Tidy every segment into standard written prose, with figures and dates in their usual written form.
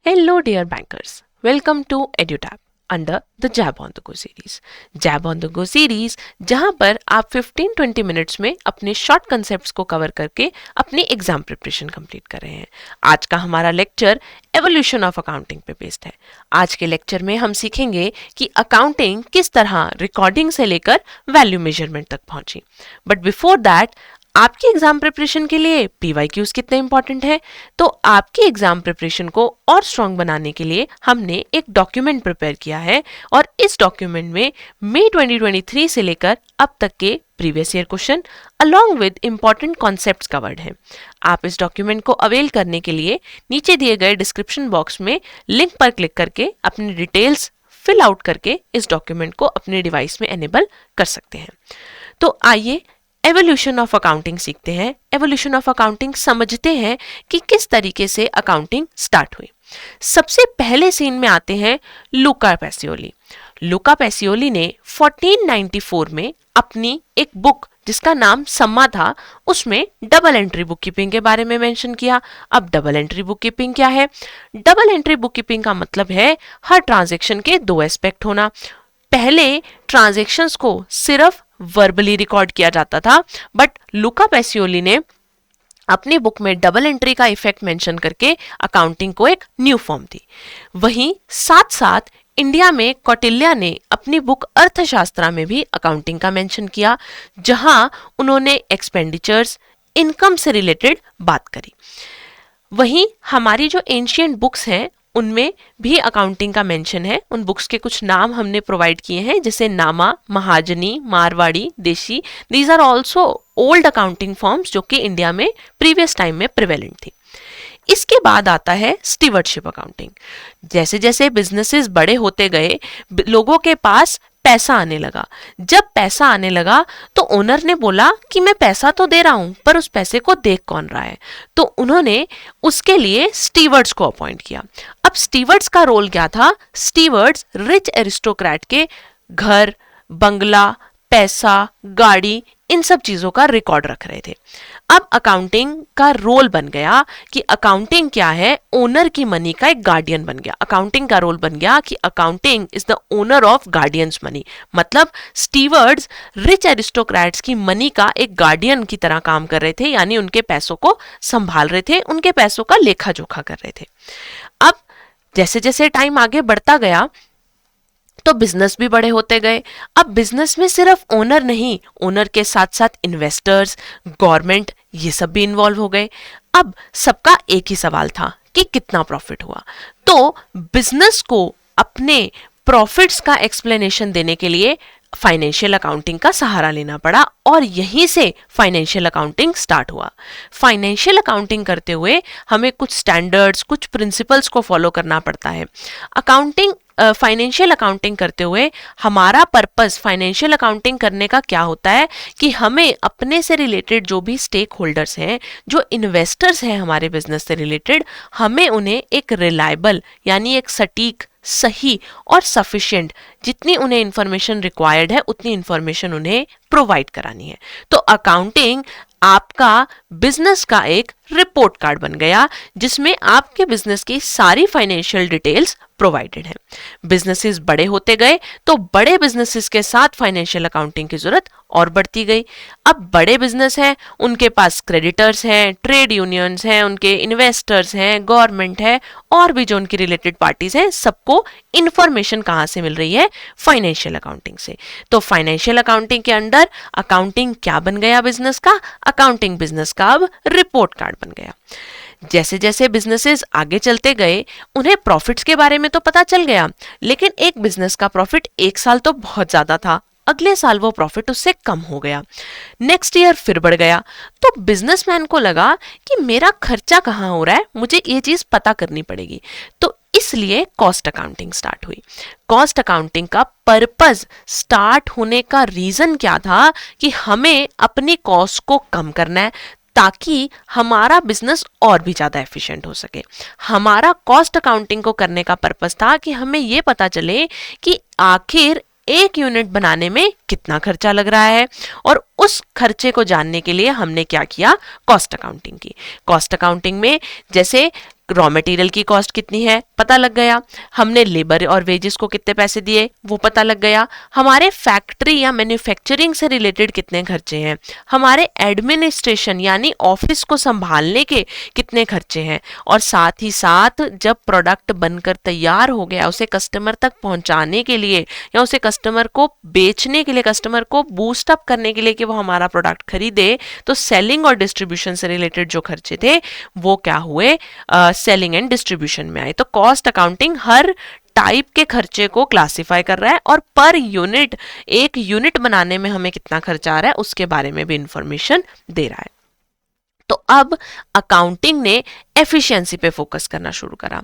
Hello, dear bankers. Welcome to EduTap under the Jab on the Go series. Jab on the Go series जहां पर आप 15-20 minutes में अपने short concepts को cover करके अपनी एग्जाम प्रिपरेशन कंप्लीट कर रहे हैं. आज का हमारा लेक्चर एवोल्यूशन ऑफ अकाउंटिंग पे बेस्ड है. आज के लेक्चर में हम सीखेंगे कि अकाउंटिंग किस तरह रिकॉर्डिंग से लेकर वैल्यू मेजरमेंट तक पहुंची. बट बिफोर दैट आपकी एग्जाम प्रिपरेशन के लिए PYQs कितने इंपॉर्टेंट है, तो आपकी एग्जाम प्रिपरेशन को और स्ट्रॉन्ग बनाने के लिए हमने एक डॉक्यूमेंट प्रिपेयर किया है और इस डॉक्यूमेंट में मई 2023 से लेकर अब तक के previous year question along with important concepts covered हैं. आप इस डॉक्यूमेंट को अवेल करने के लिए नीचे दिए गए डिस्क्रिप्शन बॉक्स में लिंक पर क्लिक करके अपनी डिटेल्स फिल आउट करके इस डॉक्यूमेंट को अपने डिवाइस में एनेबल कर सकते हैं. तो आइए एवोल्यूशन ऑफ अकाउंटिंग सीखते हैं. एवोल्यूशन ऑफ अकाउंटिंग समझते हैं कि किस तरीके से अकाउंटिंग स्टार्ट हुई. सबसे पहले सीन में आते हैं लूका पैसियोली. लूका पैसियोली ने 1494 में अपनी एक बुक जिसका नाम सम्मा था उसमें डबल एंट्री बुक कीपिंग के बारे में मेंशन किया. अब डबल एंट्री बुक कीपिंग क्या है? डबल एंट्री बुक कीपिंग का मतलब है हर ट्रांजैक्शन के दो एस्पेक्ट होना. पहले ट्रांजैक्शंस को सिर्फ वर्बली रिकॉर्ड किया जाता था, बट लूका पैसियोली ने अपनी बुक में डबल एंट्री का इफेक्ट मेंशन करके अकाउंटिंग को एक न्यू फॉर्म दी. वहीं साथ साथ इंडिया में कौटिल्य ने अपनी बुक अर्थशास्त्र में भी अकाउंटिंग का मेंशन किया, जहां उन्होंने एक्सपेंडिचर्स, इनकम से रिलेटेड बात करी. वहीं हमारी जो एंशिएंट बुक्स हैं उनमें भी अकाउंटिंग का मेंशन है. उन बुक्स के कुछ नाम हमने प्रोवाइड किए हैं, जैसे नामा, महाजनी, मारवाड़ी, देशी. These are also old accounting forms जो कि इंडिया में प्रीवियस टाइम में प्रिवेलेंट थी. इसके बाद आता है स्टीवर्डशिप अकाउंटिंग. जैसे जैसे बिजनेसेस बड़े होते गए, लोगों के पास पैसा आने लगा. जब पैसा आने लगा तो ओनर ने बोला कि मैं पैसा तो दे रहा हूं, पर उस पैसे को देख कौन रहा है. तो उन्होंने उसके लिए स्टीवर्ड्स को अपॉइंट किया. अब स्टीवर्ड्स का रोल क्या था? स्टीवर्ड्स रिच एरिस्टोक्रेट के घर, बंगला, पैसा, गाड़ी, इन सब चीजों का रिकॉर्ड रख रहे थे. अब अकाउंटिंग का रोल बन गया कि अकाउंटिंग क्या है? ओनर की मनी का एक गार्डियन बन गया. अकाउंटिंग का रोल बन गया कि accounting is the owner of guardians money. मतलब स्टीवर्ड्स रिच एरिस्टोक्रेट्स की मनी का एक गार्डियन की तरह काम कर रहे थे, यानी उनके पैसों को संभाल रहे थे, उनके पैसों का लेखा जोखा कर रहे थे. अब जैसे जैसे टाइम आगे बढ़ता गया तो बिजनेस भी बड़े होते गए. अब बिजनेस में सिर्फ ओनर नहीं, ओनर के साथ साथ इन्वेस्टर्स, गवर्नमेंट, ये सब भी इन्वॉल्व हो गए. अब सबका एक ही सवाल था कि कितना प्रॉफिट हुआ. तो बिजनेस को अपने प्रॉफिट्स का एक्सप्लेनेशन देने के लिए फाइनेंशियल अकाउंटिंग का सहारा लेना पड़ा और यहीं से फाइनेंशियल अकाउंटिंग स्टार्ट हुआ. फाइनेंशियल अकाउंटिंग करते हुए हमें कुछ स्टैंडर्ड्स, कुछ प्रिंसिपल्स को फॉलो करना पड़ता है. फाइनेंशियल अकाउंटिंग करते हुए हमारा पर्पस फाइनेंशियल अकाउंटिंग करने का क्या होता है कि हमें अपने से रिलेटेड जो भी स्टेक होल्डर्स हैं, जो इन्वेस्टर्स हैं हमारे बिजनेस से रिलेटेड, हमें उन्हें एक रिलायबल यानी एक सटीक, सही और सफिशिएंट, जितनी उन्हें इंफॉर्मेशन रिक्वायर्ड है उतनी इंफॉर्मेशन उन्हें प्रोवाइड करानी है. तो अकाउंटिंग आपका बिजनेस का एक रिपोर्ट कार्ड बन गया जिसमें आपके बिजनेस की सारी फाइनेंशियल डिटेल्स प्रोवाइडेड है. बिजनेसेस बड़े होते गए तो बड़े बिजनेसेस के साथ फाइनेंशियल अकाउंटिंग की जरूरत और बढ़ती गई. अब बड़े बिजनेस हैं, उनके पास क्रेडिटर्स हैं, ट्रेड यूनियंस हैं, उनके इन्वेस्टर्स हैं, गवर्नमेंट है और भी जो उनकी रिलेटेड पार्टीज हैं, सबको इंफॉर्मेशन कहां से मिल रही है? फाइनेंशियल अकाउंटिंग से. तो फाइनेंशियल अकाउंटिंग के अंडर अकाउंटिंग क्या बन गया बिजनेस का? अकाउंटिंग बिजनेस का अब रिपोर्ट कार्ड बन गया. जैसे जैसे बिजनेसेस आगे चलते गए उन्हें प्रॉफिट्स के बारे में तो पता चल गया, लेकिन एक बिजनेस का प्रॉफिट एक साल तो बहुत ज्यादा था, अगले साल वो प्रॉफिट उससे कम हो गया, नेक्स्ट ईयर फिर बढ़ गया. तो बिजनेसमैन को लगा कि मेरा खर्चा कहाँ हो रहा है, मुझे ये चीज पता करनी पड़ेगी. तो इसलिए कॉस्ट अकाउंटिंग स्टार्ट हुई. कॉस्ट अकाउंटिंग का पर्पस स्टार्ट होने का रीजन क्या था कि हमें अपनी कॉस्ट को कम करना है ताकि हमारा बिजनेस और भी ज्यादा एफिशिएंट हो सके. हमारा कॉस्ट अकाउंटिंग को करने का पर्पस था कि हमें यह पता चले कि आखिर एक यूनिट बनाने में कितना खर्चा लग रहा है, और उस खर्चे को जानने के लिए हमने क्या किया? कॉस्ट अकाउंटिंग की. कॉस्ट अकाउंटिंग में जैसे रॉ मटेरियल की कॉस्ट कितनी है पता लग गया, हमने लेबर और वेजेस को कितने पैसे दिए वो पता लग गया, हमारे फैक्ट्री या मैन्युफैक्चरिंग से रिलेटेड कितने खर्चे हैं, हमारे एडमिनिस्ट्रेशन यानी ऑफिस को संभालने के कितने खर्चे हैं, और साथ ही साथ जब प्रोडक्ट बनकर तैयार हो गया उसे कस्टमर तक पहुंचाने के लिए या उसे कस्टमर को बेचने के लिए, कस्टमर को बूस्ट अप करने के लिए कि वो हमारा प्रोडक्ट खरीदे, तो सेलिंग और डिस्ट्रीब्यूशन से रिलेटेड जो खर्चे थे वो क्या हुए, सेलिंग एंड डिस्ट्रीब्यूशन में आए। तो कॉस्ट अकाउंटिंग हर टाइप के खर्चे को क्लासिफाई कर रहा है और पर यूनिट, एक यूनिट बनाने में हमें कितना खर्चा आ रहा है उसके बारे में भी इंफॉर्मेशन दे रहा है। तो अब अकाउंटिंग ने एफिशिएंसी पे फोकस करना शुरू करा।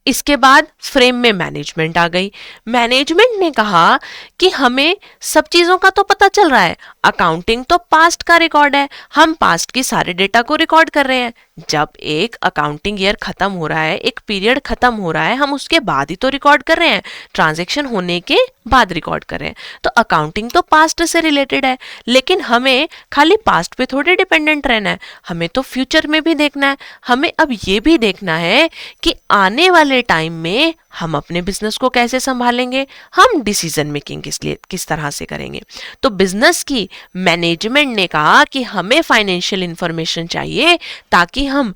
इसके बाद फ्रेम में मैनेजमेंट आ गई। मैनेजमेंट ने कहा कि हमें सब चीजों का तो पता चल रहा है, अकाउंटिंग तो पास्ट का रिकॉर्ड है, हम पास्ट की सारे डेटा को रिकॉर्ड कर रहे हैं। जब एक अकाउंटिंग ईयर खत्म हो रहा है, एक पीरियड खत्म हो रहा है, हम उसके बाद ही तो रिकॉर्ड कर रहे हैं, ट्रांजैक्शन होने के बाद रिकॉर्ड कर रहे हैं। तो अकाउंटिंग तो पास्ट से रिलेटेड है, लेकिन हमें खाली पास्ट पे थोड़े डिपेंडेंट रहना है, हमें तो फ्यूचर में भी देखना है। हमें अब ये भी देखना है कि आने वाले टाइम में हम अपने बिजनेस को कैसे संभालेंगे, हम डिसीजन मेकिंग किस तरह से करेंगे। तो बिजनेस की मैनेजमेंट ने कहा कि हमें फाइनेंशियल इंफॉर्मेशन चाहिए ताकि हम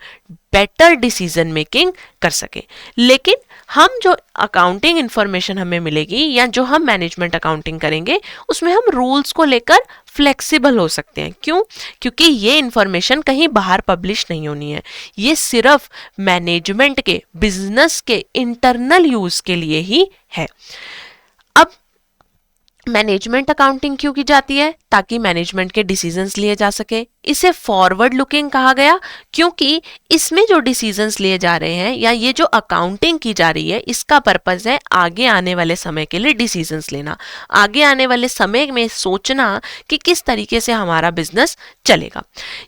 बेटर डिसीजन मेकिंग कर सके। लेकिन हम जो अकाउंटिंग इंफॉर्मेशन हमें मिलेगी या जो हम मैनेजमेंट अकाउंटिंग करेंगे उसमें हम रूल्स को लेकर फ्लेक्सिबल हो सकते हैं। क्यों? क्योंकि ये इंफॉर्मेशन कहीं बाहर पब्लिश नहीं होनी है, ये सिर्फ मैनेजमेंट के, बिजनेस के इंटरनल यूज के लिए ही है। अब मैनेजमेंट अकाउंटिंग क्यों की जाती है? ताकि मैनेजमेंट के डिसीजंस लिए जा सके। इसे फॉरवर्ड लुकिंग कहा गया क्योंकि इसमें जो डिसीजंस लिए जा रहे हैं या ये जो अकाउंटिंग की जा रही है इसका पर्पस है आगे आने वाले समय के लिए डिसीजंस लेना, आगे आने वाले समय में सोचना कि किस तरीके से हमारा बिजनेस चलेगा।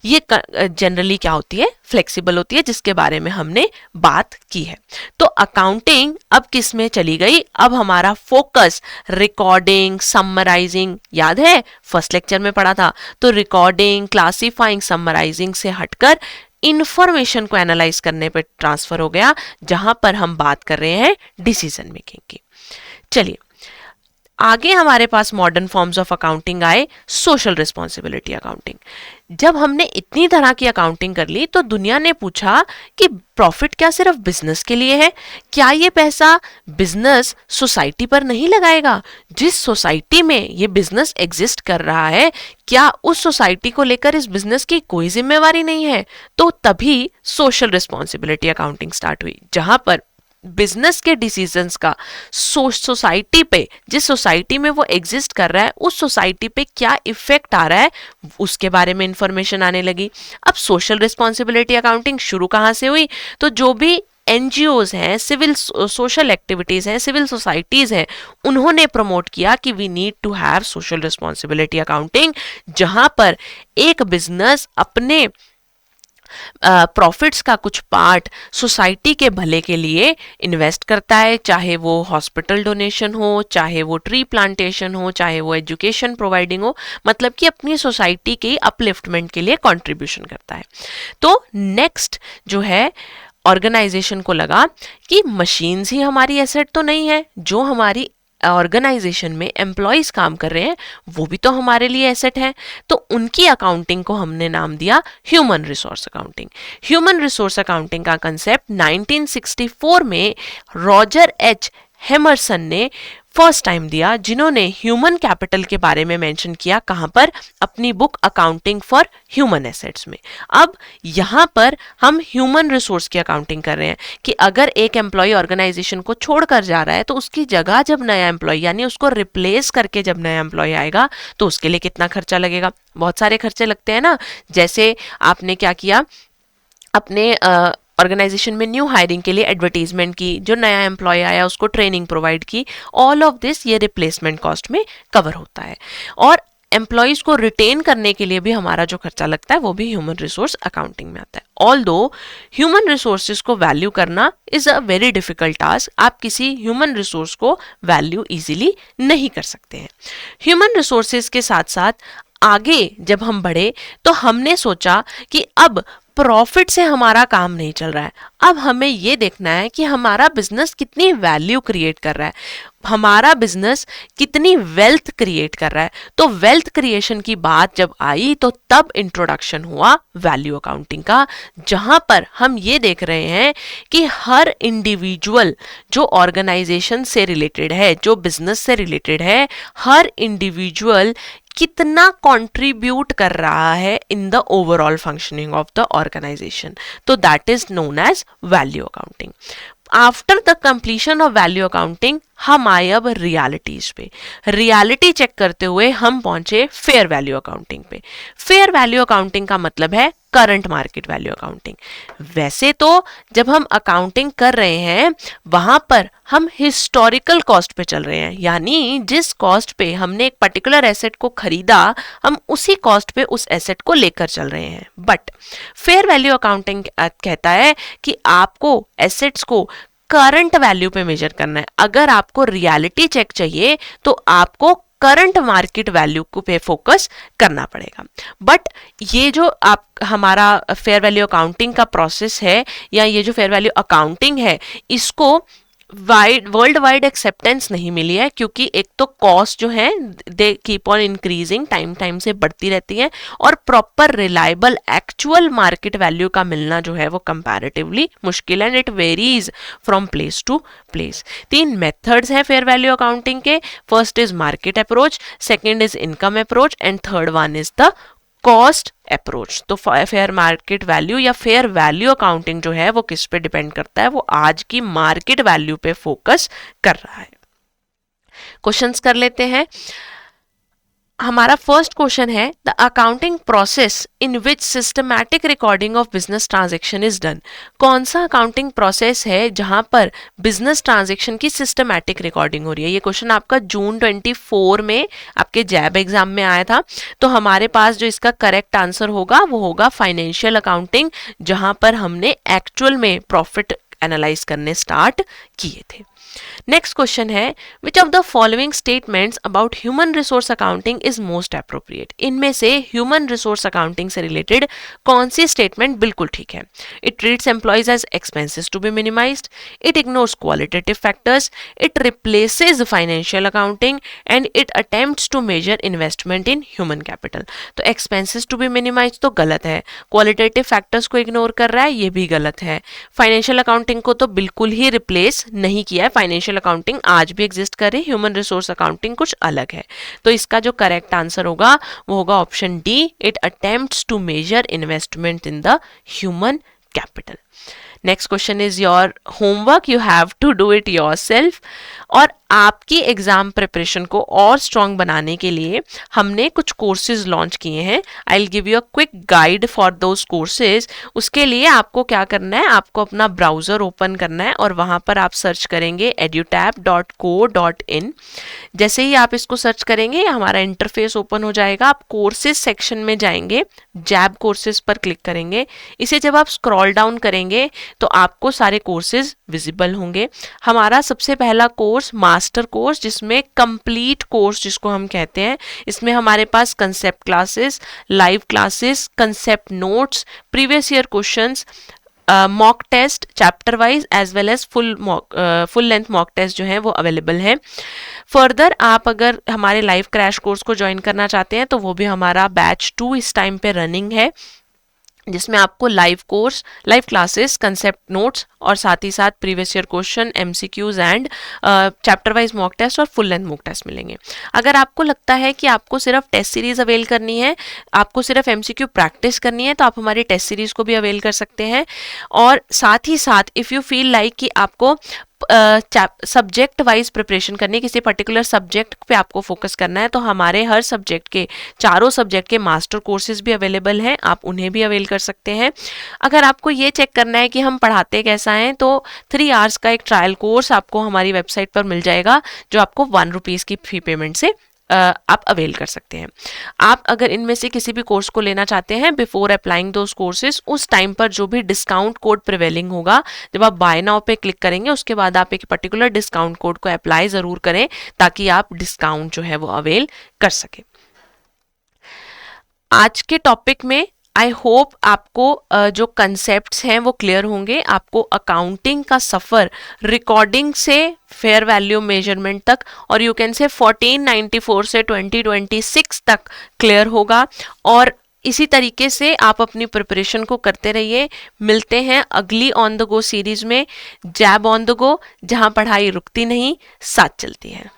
ये जनरली क्या होती है? फ्लेक्सिबल होती है, जिसके बारे में हमने बात की है। तो अकाउंटिंग अब किस में चली गई? अब हमारा फोकस रिकॉर्डिंग, समराइजिंग, याद है फर्स्ट लेक्चर में पढ़ा था, तो रिकॉर्डिंग, क्लासिफाइंग, समराइजिंग से हटकर इंफॉर्मेशन को एनालाइज करने पर ट्रांसफर हो गया, जहां पर हम बात कर रहे हैं डिसीजन मेकिंग की। चलिए आगे हमारे पास मॉडर्न फॉर्म्स ऑफ अकाउंटिंग आए, सोशल रिस्पॉन्सिबिलिटी अकाउंटिंग। जब हमने इतनी तरह की अकाउंटिंग कर ली तो दुनिया ने पूछा कि प्रॉफिट क्या सिर्फ बिजनेस के लिए है? क्या ये पैसा बिजनेस सोसाइटी पर नहीं लगाएगा? जिस सोसाइटी में ये बिजनेस एग्जिस्ट कर रहा है, क्या उस सोसाइटी को लेकर इस बिजनेस की कोई जिम्मेवारी नहीं है? तो तभी सोशल रिस्पॉन्सिबिलिटी अकाउंटिंग स्टार्ट हुई, जहां पर बिजनेस के डिसीजंस का सोसाइटी पे, जिस सोसाइटी में वो एग्जिस्ट कर रहा है उस सोसाइटी पे क्या इफेक्ट आ रहा है उसके बारे में इंफॉर्मेशन आने लगी। अब सोशल रिस्पॉन्सिबिलिटी अकाउंटिंग शुरू कहाँ से हुई? तो जो भी एनजीओज हैं, सिविल सोशल एक्टिविटीज हैं, सिविल सोसाइटीज हैं, उन्होंने प्रमोट किया कि we need to have social responsibility accounting, जहां पर एक बिजनेस अपने प्रॉफिट्स का कुछ पार्ट सोसाइटी के भले के लिए इन्वेस्ट करता है, चाहे वो हॉस्पिटल डोनेशन हो, चाहे वो ट्री प्लांटेशन हो, चाहे वो एजुकेशन प्रोवाइडिंग हो, मतलब कि अपनी सोसाइटी के अपलिफ्टमेंट के लिए कंट्रीब्यूशन करता है। तो नेक्स्ट जो है ऑर्गेनाइजेशन को लगा कि मशीन्स ही हमारी एसेट तो नहीं है, जो हमारी ऑर्गेनाइजेशन में एम्प्लॉयज काम कर रहे हैं वो भी तो हमारे लिए एसेट है। तो उनकी अकाउंटिंग को हमने नाम दिया human resource accounting. Human resource accounting का कंसेप्ट 1964 में रॉजर एच हेमरसन ने फर्स्ट टाइम दिया, जिन्होंने ह्यूमन कैपिटल के बारे में मेंशन किया। कहां पर? अपनी book accounting for human assets में। अब यहां पर हम ह्यूमन रिसोर्स की अकाउंटिंग कर रहे हैं कि अगर एक एम्प्लॉय ऑर्गेनाइजेशन को छोड़कर जा रहा है तो उसकी जगह जब नया एम्प्लॉय यानी उसको रिप्लेस करके जब नया एम्प्लॉय आएगा तो उसके लिए कितना खर्चा लगेगा। बहुत सारे खर्चे लगते हैं ना, जैसे आपने क्या किया, अपने ऑर्गेनाइजेशन में न्यू हायरिंग के लिए एडवर्टीजमेंट की, जो नया एम्प्लॉय आया उसको ट्रेनिंग प्रोवाइड की, ऑल ऑफ दिस ये रिप्लेसमेंट कॉस्ट में कवर होता है। और एम्प्लॉयज को रिटेन करने के लिए भी हमारा जो खर्चा लगता है वो भी ह्यूमन रिसोर्स अकाउंटिंग में आता है। ऑल्दो ह्यूमन रिसोर्सेज को वैल्यू करना is a very difficult task, आप किसी ह्यूमन रिसोर्स को वैल्यू इजीली नहीं कर सकते हैं। ह्यूमन रिसोर्सेज के साथ साथ आगे जब हम बढ़े तो हमने सोचा कि अब प्रॉफिट से हमारा काम नहीं चल रहा है। अब हमें ये देखना है कि हमारा बिजनेस कितनी वैल्यू क्रिएट कर रहा है, हमारा बिजनेस कितनी वेल्थ क्रिएट कर रहा है। तो वेल्थ क्रिएशन की बात जब आई तो तब इंट्रोडक्शन हुआ वैल्यू अकाउंटिंग का, जहां पर हम ये देख रहे हैं कि हर इंडिविजुअल जो ऑर्गेनाइजेशन से रिलेटेड है, जो बिजनेस से रिलेटेड है, हर इंडिविजुअल कितना कंट्रीब्यूट कर रहा है in the overall functioning of the organization. तो that is known as value accounting. After the completion of value accounting हम आए अब रियलिटीज पे। रियलिटी चेक करते हुए हम पहुंचे फेयर वैल्यू अकाउंटिंग पे। फेयर वैल्यू अकाउंटिंग का मतलब है करंट मार्केट वैल्यू अकाउंटिंग। वैसे तो जब हम अकाउंटिंग कर रहे हैं वहां पर हम हिस्टोरिकल कॉस्ट पे चल रहे हैं, यानी जिस कॉस्ट पे हमने एक पर्टिकुलर एसेट को खरीदा हम उसी कॉस्ट पे उस एसेट को लेकर चल रहे हैं। बट फेयर वैल्यू अकाउंटिंग कहता है कि आपको एसेट्स को करंट वैल्यू पे मेजर करना है। अगर आपको रियलिटी चेक चाहिए तो आपको करंट मार्केट वैल्यू को पे फोकस करना पड़ेगा। बट ये जो आप हमारा फेयर वैल्यू अकाउंटिंग का प्रोसेस है या ये जो फेयर वैल्यू अकाउंटिंग है, इसको वर्ल्ड वाइड एक्सेप्टेंस नहीं मिली है, क्योंकि एक तो कॉस्ट जो है they keep on increasing, time से बढ़ती रहती है, और proper reliable actual market value का मिलना जो है वो कंपैरेटिवली मुश्किल है, and it varies from place to place. 3 methods हैं फेयर वैल्यू अकाउंटिंग के। First is market approach, second is income approach, and third one is the cost approach. तो फेयर मार्केट वैल्यू या फेयर वैल्यू अकाउंटिंग जो है वो किस पे depend करता है, वो आज की मार्केट वैल्यू पे फोकस कर रहा है। क्वेश्चंस कर लेते हैं। हमारा फर्स्ट क्वेश्चन है the accounting process in which systematic recording of business transaction is done. कौन सा अकाउंटिंग प्रोसेस है जहां पर बिजनेस ट्रांजैक्शन की सिस्टमैटिक रिकॉर्डिंग हो रही है। ये क्वेश्चन आपका जून 24 में आपके जैब एग्जाम में आया था। तो हमारे पास जो इसका करेक्ट आंसर होगा वो होगा फाइनेंशियल अकाउंटिंग, जहां पर हमने एक्चुअल में प्रॉफिट एनालाइज करने स्टार्ट किए थे। नेक्स्ट क्वेश्चन है which of the following statements about human resource accounting is most appropriate. इनमें से ह्यूमन रिसोर्स अकाउंटिंग से रिलेटेड कौन सी स्टेटमेंट बिल्कुल ठीक है। It treats employees as expenses to be minimised, it ignores qualitative factors, it replaces financial accounting, and it attempts to measure investment in human capital. तो expenses to be minimise तो गलत है, qualitative factors को ignore कर रहा है ये भी गलत है, फाइनेंशियल अकाउंटिंग को तो बिल्कुल ही रिप्लेस नहीं किया है। फाइनेंशियल अकाउंटिंग आज भी एग्जिस्ट करे, ह्यूमन रिसोर्स अकाउंटिंग कुछ अलग है। तो इसका जो करेक्ट आंसर होगा वो होगा option D, it attempts to measure investment in the human capital. Next question is your homework, you have to do it yourself. और आपकी एग्जाम प्रिपरेशन को और स्ट्रॉन्ग बनाने के लिए हमने कुछ कोर्सेज लॉन्च किए हैं। I will give you a quick guide for those courses. उसके लिए आपको क्या करना है, आपको अपना ब्राउजर ओपन करना है और वहां पर आप सर्च करेंगे edutab.co.in। जैसे ही आप इसको सर्च करेंगे हमारा इंटरफेस ओपन हो जाएगा। आप कोर्सेज सेक्शन में जाएंगे, जैब कोर्सेज पर क्लिक करेंगे। इसे जब आप स्क्रॉल डाउन करेंगे तो आपको सारे कोर्सेज विजिबल होंगे। हमारा सबसे पहला कोर्स मास्टर कोर्स, जिसमें कंप्लीट कोर्स जिसको हम कहते हैं, इसमें हमारे पास concept classes, live classes, concept notes, previous year questions, mock test chapter wise as well as full length mock test जो है वो अवेलेबल है। फर्दर आप अगर हमारे लाइव क्रैश कोर्स को ज्वाइन करना चाहते हैं तो वो भी हमारा बैच 2 इस टाइम पे रनिंग है, जिसमें आपको live course, live classes, concept notes और साथ ही साथ previous year question, MCQs and chapter wise mock test और फुल लेंथ मॉक टेस्ट मिलेंगे। अगर आपको लगता है कि आपको सिर्फ टेस्ट सीरीज अवेल करनी है, आपको सिर्फ एमसीक्यू प्रैक्टिस करनी है, तो आप हमारी टेस्ट सीरीज को भी अवेल कर सकते हैं। और साथ ही साथ इफ़ यू फील लाइक कि आपको सब्जेक्ट वाइज प्रिपरेशन करनी है, किसी पर्टिकुलर सब्जेक्ट पे आपको फोकस करना है, तो हमारे हर सब्जेक्ट के, चारों सब्जेक्ट के मास्टर कोर्सेज भी अवेलेबल हैं, आप उन्हें भी अवेल कर सकते हैं। अगर आपको ये चेक करना है कि हम पढ़ाते कैसा है, तो 3 आवर्स का एक ट्रायल कोर्स आपको हमारी वेबसाइट पर मिल जाएगा, जो आपको 1 रुपीज़ की फी पेमेंट से आप अवेल कर सकते हैं। आप अगर इनमें से किसी भी कोर्स को लेना चाहते हैं, बिफोर अप्लाइंग दोज कोर्सेज, उस टाइम पर जो भी डिस्काउंट कोड प्रिवेलिंग होगा, जब आप बाय नाउ पे क्लिक करेंगे उसके बाद आप एक पर्टिकुलर डिस्काउंट कोड को अप्लाई ज़रूर करें ताकि आप डिस्काउंट जो है वो अवेल कर सकें। आज के टॉपिक में आई होप आपको जो कंसेप्ट्स हैं वो क्लियर होंगे। आपको अकाउंटिंग का सफ़र रिकॉर्डिंग से फेयर वैल्यू मेजरमेंट तक और यू कैन से 1494 से 2026 तक क्लियर होगा। और इसी तरीके से आप अपनी प्रिपरेशन को करते रहिए। मिलते हैं अगली ऑन द गो सीरीज में, जैब ऑन द गो, जहां पढ़ाई रुकती नहीं, साथ चलती है।